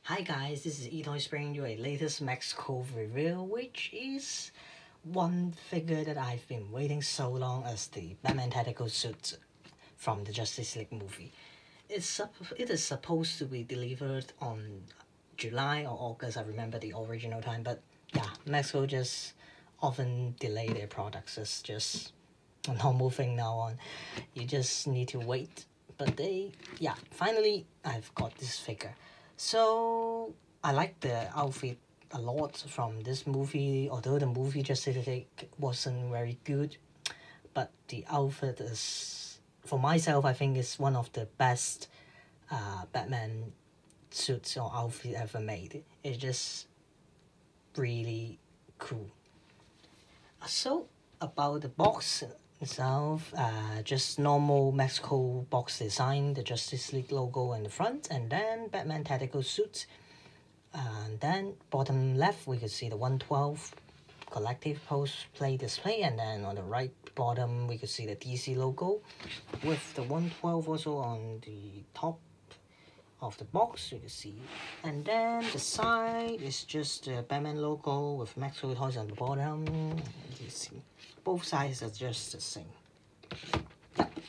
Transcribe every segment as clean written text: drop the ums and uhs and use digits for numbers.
Hi guys, this is Toyz bringing you a latest Mezco review, which is one figure that I've been waiting so long as the Batman tactical suit from the Justice League movie. It is supposed to be delivered on July or August, I remember the original time, but yeah, Mezco just often delay their products. It's just a normal thing now on. You just need to wait. But finally I've got this figure. So I like the outfit a lot from this movie, although the movie Justice League wasn't very good, but the outfit is, for myself, I think is one of the best Batman suits or outfit ever made. It's just really cool. So about the box itself, just normal Mezco box design, the Justice League logo in the front, and then Batman tactical suit. And then bottom left we could see the 112 collective post play display, and then on the right bottom we could see the DC logo with the 112 also on the top of the box, you can see. And then the side is just the Batman logo with Mezco Toyz on the bottom. You can see both sides are just the same. Yep.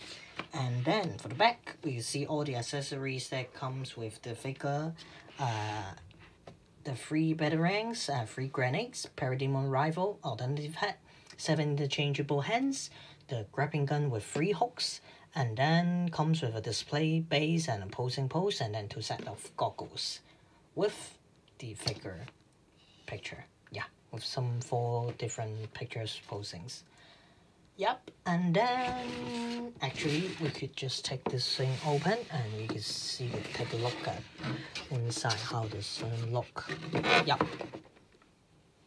And then for the back, we see all the accessories that comes with the figure. The 3 batarangs, 3 grenades, Parademon Rival, alternative head, 7 interchangeable hands, the grappling gun with 3 hooks, and then comes with a display base and opposing pose, and then 2 sets of goggles with the figure picture. Yeah, with some 4 different pictures posings. Yep, and then actually we could just take this thing open and we could see, take a look at inside how this thing look. Yep.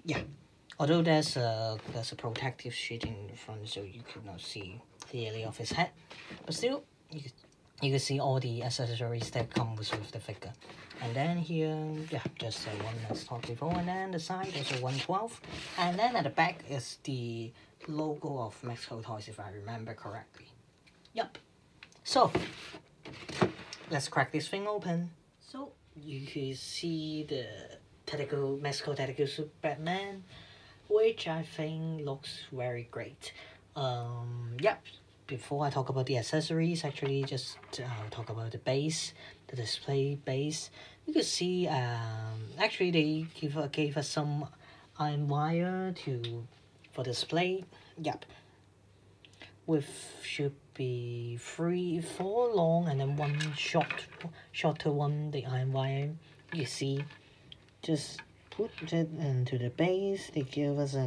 Yeah. Although there's a protective sheet in the front, so you could not see clearly of his head, but still you can see all the accessories that comes with the figure. And then here, yeah, just the one as talked before, and then the side is a 112, and then at the back is the logo of Mezco Toyz, if I remember correctly. Yep. So let's crack this thing open. So you can see the Mezco tactical suit Batman, which I think looks very great. Yep. Before I talk about the accessories, actually just talk about the base, the display base. You can see actually they gave us some iron wire for display. Yep. With should be 4 long and then 1 shorter one, the iron wire. You see, just put it into the base. They give us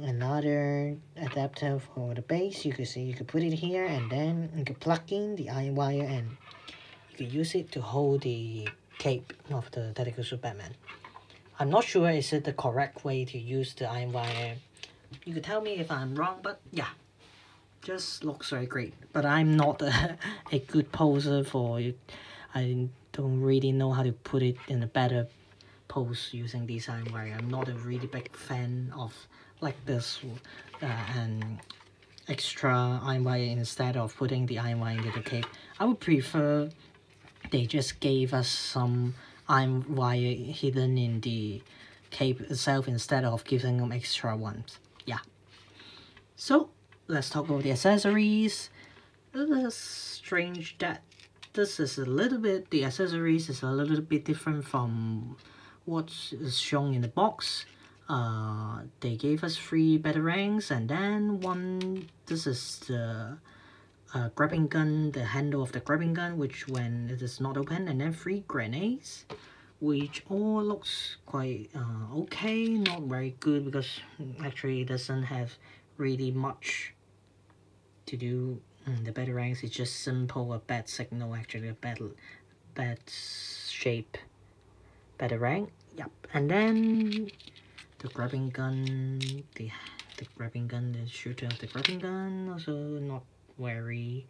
another adapter for the base. You can see you can put it here, and then you can plug in the iron wire and you can use it to hold the cape of the tactical suit Batman. I'm not sure is it the correct way to use the iron wire. You could tell me if I'm wrong, but yeah, just looks very great. But I'm not a good poser for it. I don't really know how to put it in a better pose using this iron wire. I'm not a really big fan of like this and extra iron wire instead of putting the iron wire into the cape. I would prefer they just gave us some iron wire hidden in the cape itself instead of giving them extra ones. Yeah. So let's talk about the accessories. It is strange that this is the accessories is a little bit different from what is shown in the box. They gave us 3 batarangs, and then this is the grappling gun, the handle of the grappling gun, which when it is not open, and then 3 grenades, which all looks quite okay, not very good, because actually it doesn't have really much to do. The batarangs is just simple, a bad signal, actually a bad shape batarang. Yep. And then the grappling gun, the shooter of the grappling gun, also not very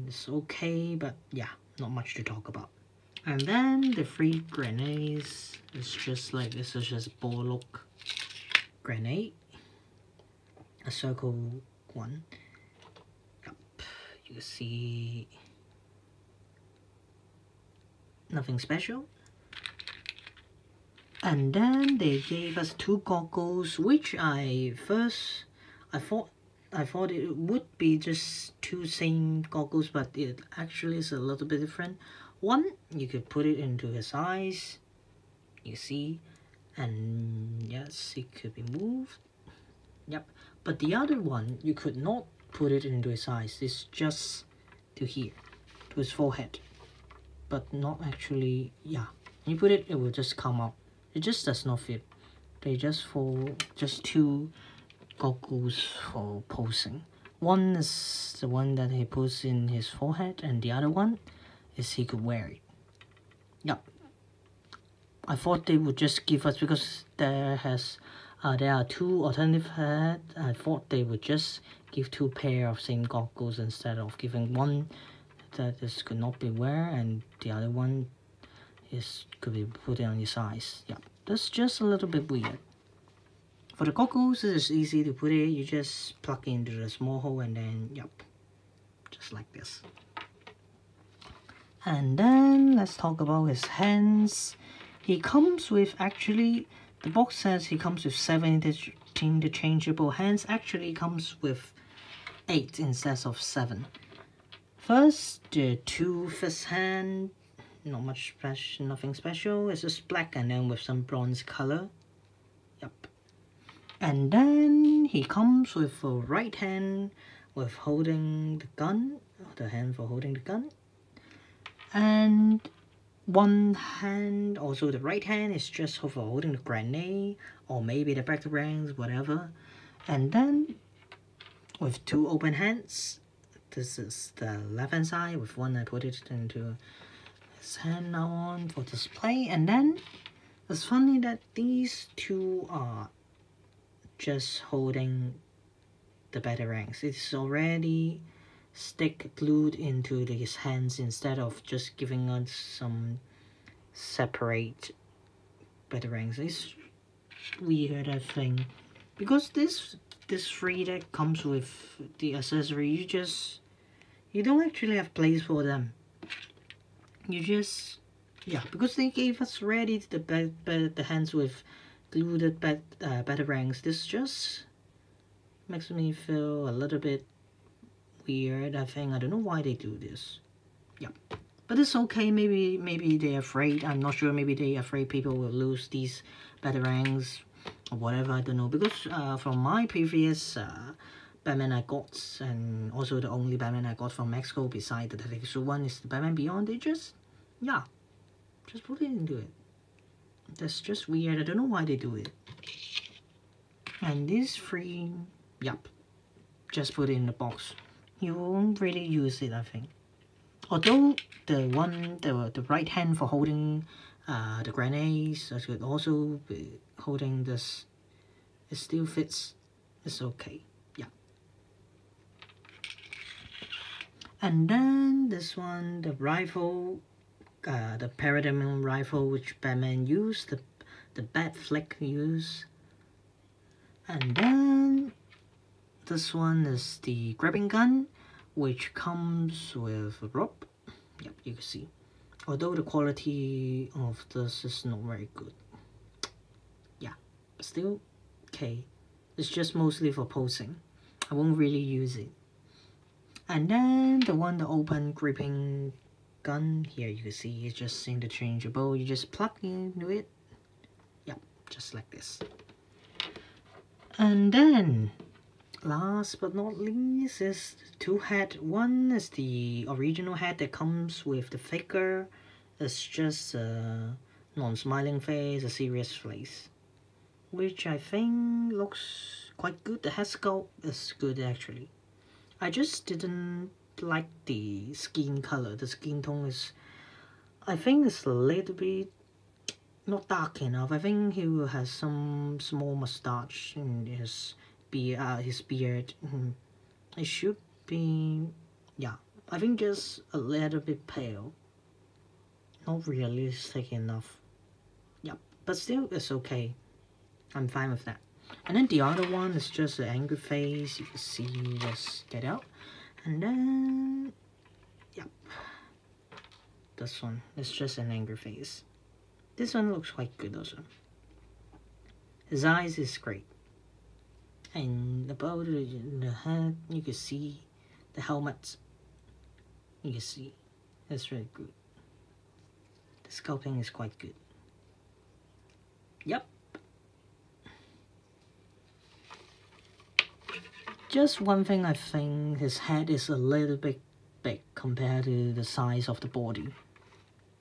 it's okay, but yeah, not much to talk about. And then the 3 grenades is just like, this is just a ball look grenade, a circle one. Yep. You see nothing special. And then they gave us 2 goggles, which I thought it would be just 2 same goggles, but it actually is a little bit different. One, you could put it into his eyes, you see, and yes, it could be moved. Yep. But the other one, you could not put it into his eyes. It's just to here, to his forehead, but not actually. Yeah, when you put it, it will just come out. It just does not fit. They just 2 goggles for posing. One is the one that he puts in his forehead, and the other one is he could wear it. Yep. I thought they would just give us, because there are 2 alternative heads. I thought they would just give 2 pair of same goggles instead of giving one that is could not be wear and the other one could be put on his eyes. Yeah, that's just a little bit weird. For the goggles, it is easy to put it. You just plug into the small hole and then, yep, just like this. And then let's talk about his hands. He comes with, actually, the box says he comes with 7 interchangeable hands. Actually comes with 8 instead of 7. First, the 2 fist hand. Not much special, nothing special. It's just black and then with some bronze color. Yep. And then he comes with a right hand with holding the gun, the hand for holding the gun. And one hand, also the right hand, is just for holding the grenade or maybe the batarangs, whatever. And then with 2 open hands, this is the left hand side. With one, I put it into his hand now on for display. And then it's funny that these 2 are just holding the batarangs. It's already glued into his hands instead of just giving us some separate batarangs. It's weird, I think, because this 3 that comes with the accessory, you don't actually have place for them. You just, yeah, because they gave us ready the hands with glued batarangs. This just makes me feel a little bit weird, I think. I don't know why they do this. Yeah, but it's okay. Maybe they're afraid. I'm not sure. Maybe they're afraid people will lose these batarangs or whatever. I don't know, because from my previous Batman I got, and also the only Batman I got from Mezco beside the Articulation one is the Batman Beyond. They just, yeah, just put it into it. That's just weird. I don't know why they do it. And this 3, yep, just put it in the box. You won't really use it, I think. Although the right hand for holding the grenades, I could also be holding this. It still fits. It's okay. Yeah. And then this one, the rifle, the Paradigm rifle, which Batman used, the Batfleck used. And then this one is the grabbing gun, which comes with a rope. Yep, you can see. Although the quality of this is not very good. Yeah, but still okay. It's just mostly for posing. I won't really use it. And then the open gripping gun, here you can see it's just interchangeable. You just plug into it. Yep, just like this. And then last but not least is 2 head. One is the original head that comes with the figure. It's just a non-smiling face, a serious face, which I think looks quite good. The head sculpt is good actually. I just didn't like the skin color. The skin tone is, I think it's a little bit not dark enough. I think he will have some small mustache in his beard. It should be, yeah, I think just a little bit pale. Not realistic enough. Yeah, but still it's okay. I'm fine with that. And then the other one is just an angry face. You can see, just get out. And then, yep, this one. It's just an angry face. This one looks quite good also. His eyes is great. And about the head, you can see the helmet. You can see. That's really good. The sculpting is quite good. Yep. Just one thing, I think his head is a little bit big compared to the size of the body.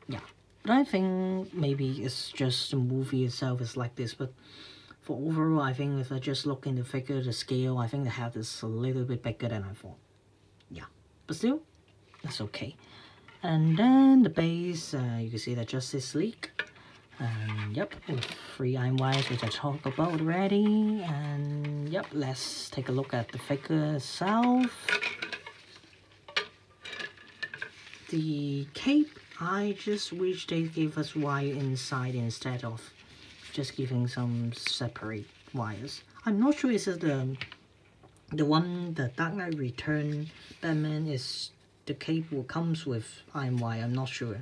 Yeah. But I think maybe it's just the movie itself is like this, but for overall, I think if I just look in the figure, the scale, I think the head is a little bit bigger than I thought. Yeah. But still, that's okay. And then the base, you can see the Justice League. And yep, with 3 iron wires, which I talked about already. And yep, let's take a look at the figure itself. The cape, I just wish they gave us wire inside instead of just giving some separate wires. I'm not sure is it the one, the Dark Knight Return Batman is the cape will comes with iron wire. I'm not sure.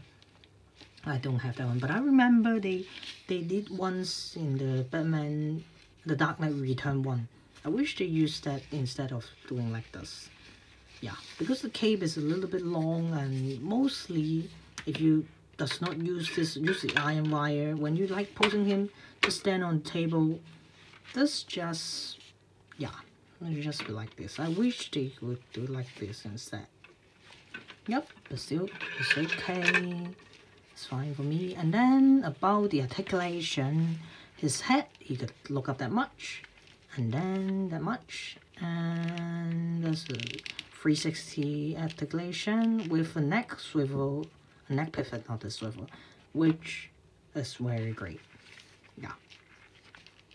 I don't have that one, but I remember they did once in the Batman, the Dark Knight Return one. I wish they used that instead of doing like this. Yeah, because the cape is a little bit long, and mostly if you does not use the iron wire, when you like posing him to stand on the table, this just, yeah, it just be like this. I wish they would do like this instead. Yep, but still, it's okay. It's fine for me. And then about the articulation, his head, he could look up that much, and then that much, and there's a 360 articulation with a neck swivel, a neck pivot, not a swivel, which is very great. Yeah.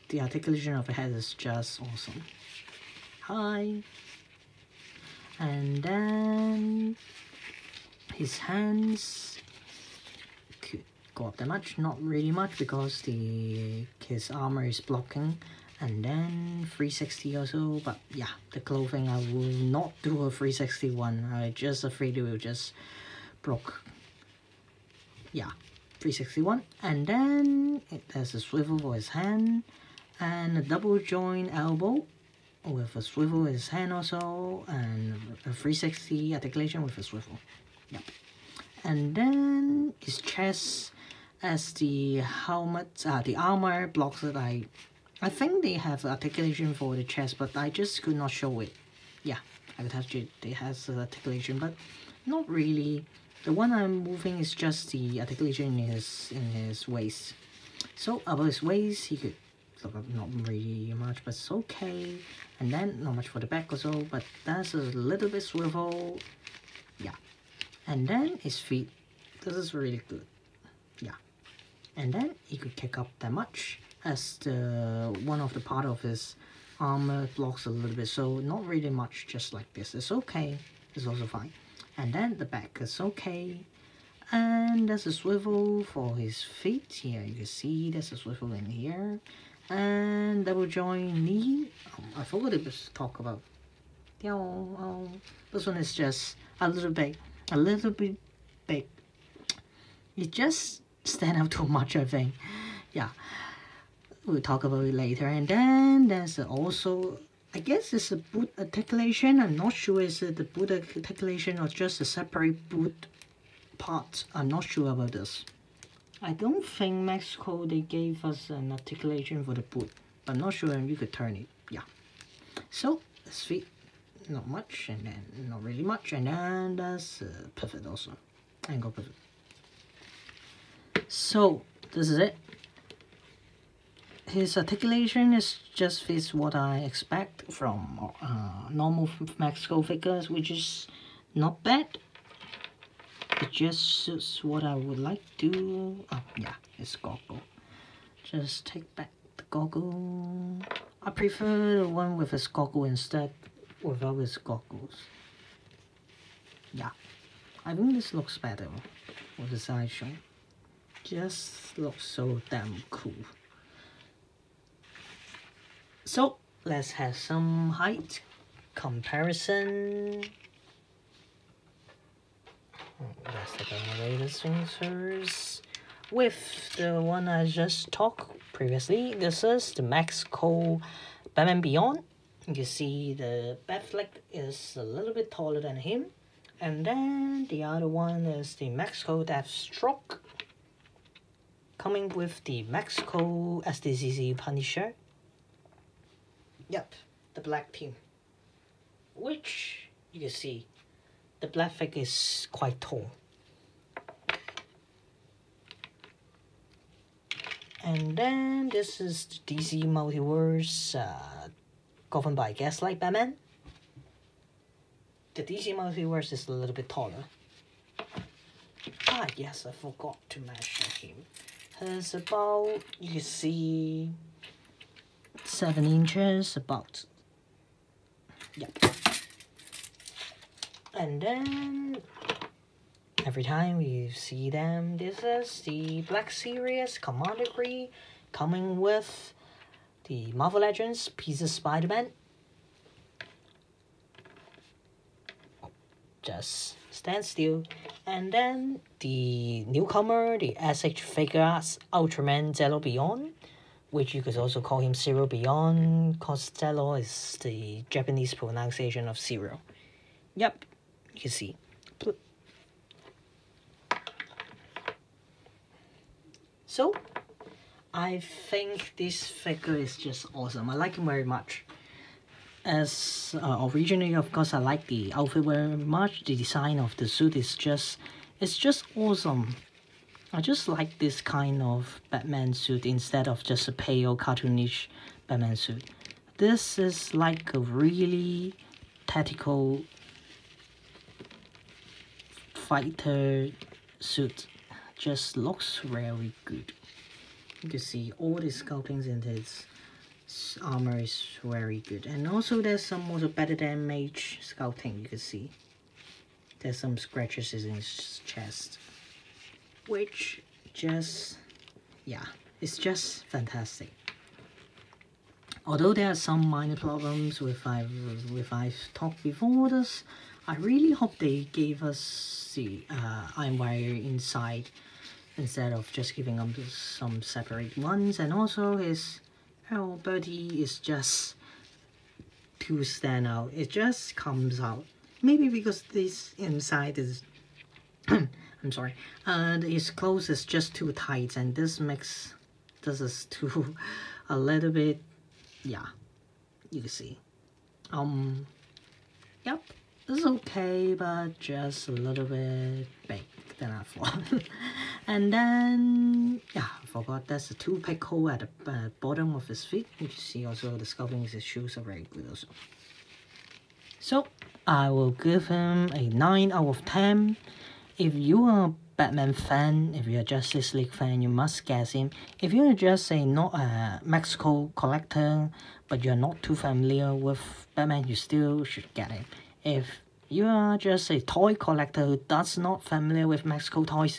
The articulation of the head is just awesome. Hi. And then his hands could go up that much, not really much because his armor is blocking. And then 360 also, but yeah, the clothing I will not do a 360 one. I just afraid it will just broke. Yeah, 361. And then there's a swivel for his hand and a double joint elbow with a swivel in his hand also, and a 360 articulation with a swivel. Yep. And then his chest, as the helmet, the armor blocks it. I think they have articulation for the chest, but I just could not show it. Yeah, I would have to. It has articulation, but not really. The one I'm moving is just the articulation in his waist. So about his waist, he could look up not really much, but it's okay. And then not much for the back also, but that's a little bit swivel. Yeah. And then his feet. This is really good. Yeah. And then he could kick up that much, as the one of the part of his armor blocks a little bit, so not really much, just like this. It's okay. It's also fine. And then the back is okay. And there's a swivel for his feet. Here you can see there's a swivel in here. And double joint knee. I forgot to talk about. This one is just a little bit big. It just stand out too much, I think. Yeah, we'll talk about it later. And then there's also, I guess it's a boot articulation. I'm not sure is it the boot articulation or just a separate boot part. I'm not sure about this. I don't think Mezco they gave us an articulation for the boot, but I'm not sure you could turn it. Yeah. So his feet, not much, and then not really much, and then there's a pivot also, angle pivot. So this is it. His articulation is just fits what I expect from normal Mezco figures, which is not bad. It just suits what I would like to. Oh yeah, it's goggle. Just take back the goggle. I prefer the one with his goggle instead without his goggles. Yeah, I think this looks better with the side shot. Just looks so damn cool. So let's have some height comparison. Let's take away the sensors. With the one I just talked previously, this is the Mezco Batman Beyond. You can see the Batfleck is a little bit taller than him. And then the other one is the Mezco Deathstroke, coming with the Mezco SDCC Punisher. Yep, the black team. Which you can see the Batfleck is quite tall. And then this is the DC Multiverse governed by Gaslight Batman. The DC Multiverse is a little bit taller. Ah yes, I forgot to measure him. He's about, you can see, 7 inches about. Yep. And then every time you see them, this is the Black Series Commander Degree coming with the Marvel Legends Peter Spider-Man. Just stand still. And then the newcomer, the SH Figures Ultraman Zero Beyond, which you could also call him Zero Beyond, because Zero is the Japanese pronunciation of zero. Yep, you can see. So, I think this figure is just awesome. I like him very much. As originally, of course, I like the outfit very much. The design of the suit is just awesome. I just like this kind of Batman suit instead of just a pale cartoonish Batman suit. This is like a really tactical fighter suit. Just looks very good. You can see all the sculptings in his armor is very good, and also there's some also better damage sculpting. You can see there's some scratches in his chest, which just, yeah, it's just fantastic. Although there are some minor problems with I've talked before this, I really hope they gave us the iron wire inside instead of just giving them some separate ones. And also his body is just too stand out. It just comes out. Maybe because this inside is I'm sorry. His clothes is just too tight, and this is too a little bit, yeah. You can see. Yep. It's okay, but just a little bit big than I thought. And then, yeah, I forgot there's a toothpick hole at the bottom of his feet. You can see also the sculpting of his shoes are very good also. So, I will give him a 9 out of 10. If you are a Batman fan, if you're a Justice League fan, you must get him. If you're just not a Mezco collector, but you're not too familiar with Batman, you still should get him. If you are just a toy collector who does not familiar with Mezco Toyz,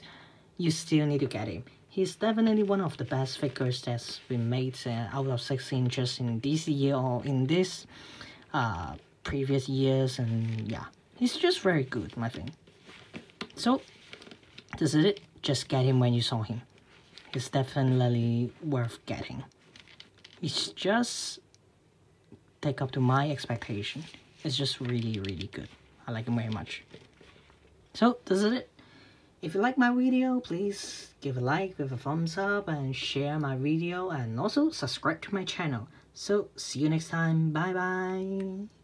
you still need to get him. He's definitely one of the best figures that's been made out of 6 inches in this year or in this previous years, and yeah, he's just very good, I think. So, this is it. Just get him when you saw him. It's definitely worth getting. It's just take up to my expectation. It's just really, really good. I like him very much. So, this is it. If you like my video, please give a like with a thumbs up and share my video, and also subscribe to my channel. So, see you next time. Bye bye.